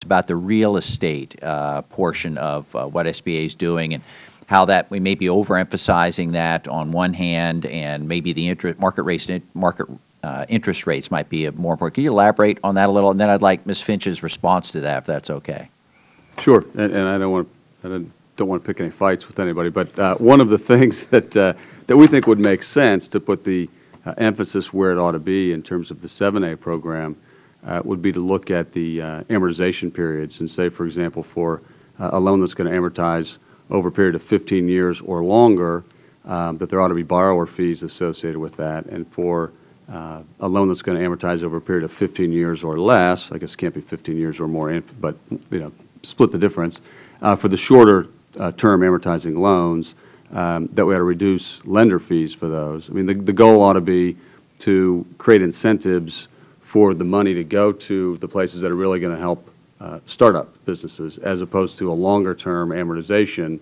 about the real estate portion of what SBA is doing, and how that we may be overemphasizing that on one hand, and maybe the interest rates might be more important. Can you elaborate on that a little? And then I'd like Ms. Finch's response to that, if that's okay. Sure, and I don't want to pick any fights with anybody, but one of the things that we think would make sense to put the emphasis where it ought to be in terms of the 7A program would be to look at the amortization periods and say, for example, for a loan that's going to amortize over a period of 15 years or longer, that there ought to be borrower fees associated with that. And for a loan that's going to amortize over a period of 15 years or less, I guess it can't be 15 years or more, but split the difference. For the shorter term amortizing loans, that we ought to reduce lender fees for those. I mean, the goal ought to be to create incentives for the money to go to the places that are really going to help startup businesses, as opposed to a longer-term amortization.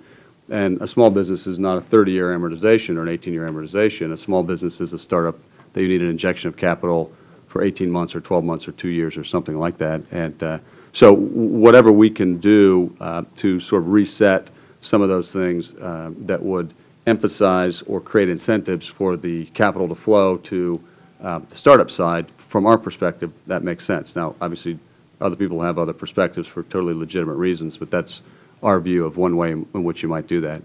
And a small business is not a 30-year amortization or an 18-year amortization. A small business is a startup that you need an injection of capital for 18 months or 12 months or 2 years or something like that. And so whatever we can do to sort of reset some of those things that would emphasize or create incentives for the capital to flow to the startup side, from our perspective, that makes sense. Now, obviously, other people have other perspectives for totally legitimate reasons, but that's our view of one way in which you might do that.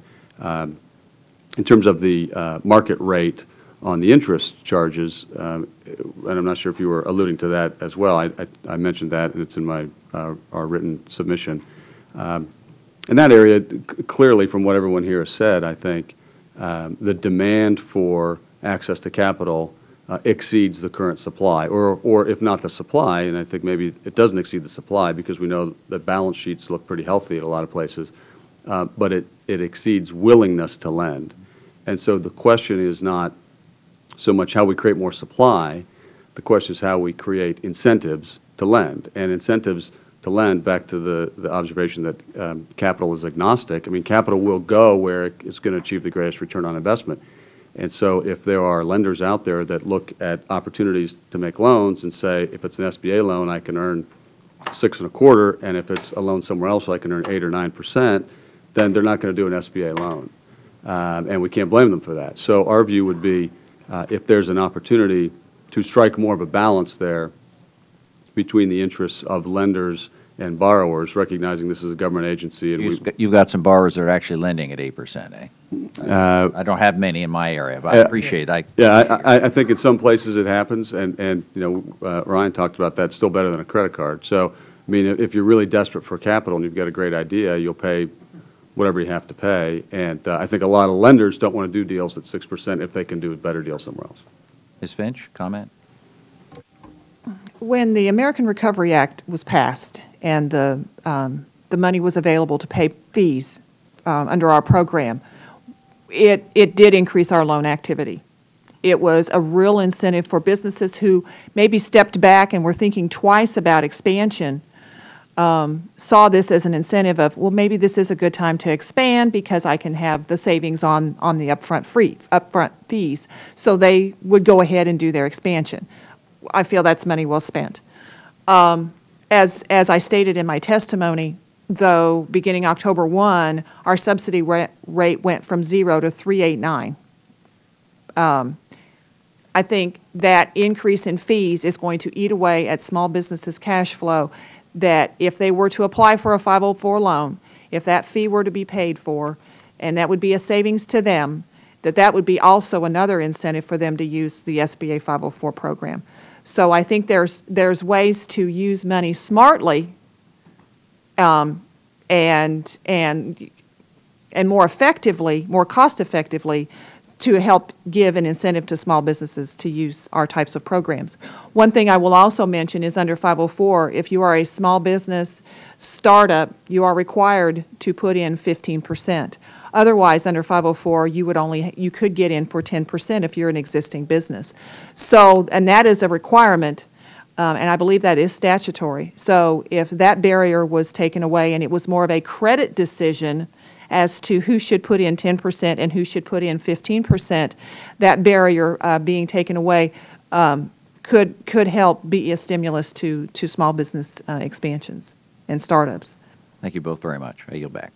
In terms of the market rate on the interest charges, and I'm not sure if you were alluding to that as well. I mentioned that, and it's in my our written submission. In that area, clearly, from what everyone here has said, I think the demand for access to capital exceeds the current supply, or if not the supply, and I think maybe it doesn't exceed the supply because we know that balance sheets look pretty healthy at a lot of places, but it exceeds willingness to lend. And so the question is not so much how we create more supply, the question is how we create incentives to lend. And incentives to lend, back to the observation that capital is agnostic. I mean, capital will go where it's going to achieve the greatest return on investment. And so if there are lenders out there that look at opportunities to make loans and say, if it's an SBA loan, I can earn 6.25%, and if it's a loan somewhere else, I can earn 8 or 9%, then they're not going to do an SBA loan. And we can't blame them for that. So our view would be, if there's an opportunity to strike more of a balance there between the interests of lenders and borrowers, recognizing this is a government agency. And you've got some borrowers that are actually lending at 8%, eh? I don't have many in my area, but I appreciate it. I think in some places it happens, and Ryan talked about that. It's still better than a credit card. So, I mean, if you're really desperate for capital and you've got a great idea, you'll pay whatever you have to pay. And I think a lot of lenders don't want to do deals at 6% if they can do a better deal somewhere else. Ms. Finch, comment? When the American Recovery Act was passed and the money was available to pay fees under our program, it did increase our loan activity. It was a real incentive for businesses who maybe stepped back and were thinking twice about expansion, saw this as an incentive of, well, maybe this is a good time to expand because I can have the savings on the upfront fees. So they would go ahead and do their expansion. I feel that's money well spent. As I stated in my testimony, though, beginning October 1, our subsidy rate went from 0 to 389. I think that increase in fees is going to eat away at small businesses' cash flow, that if they were to apply for a 504 loan, if that fee were to be paid for, and that would be a savings to them, that would be also another incentive for them to use the SBA 504 program. So I think there's ways to use money smartly and more effectively, more cost effectively, to help give an incentive to small businesses to use our types of programs. One thing I will also mention is under 504, if you are a small business startup, you are required to put in 15%. Otherwise, under 504, you could get in for 10% if you're an existing business. So, and that is a requirement, and I believe that is statutory. So if that barrier was taken away and it was more of a credit decision as to who should put in 10% and who should put in 15%, that barrier being taken away could help be a stimulus to small business expansions. and startups. Thank you both very much. I yield back.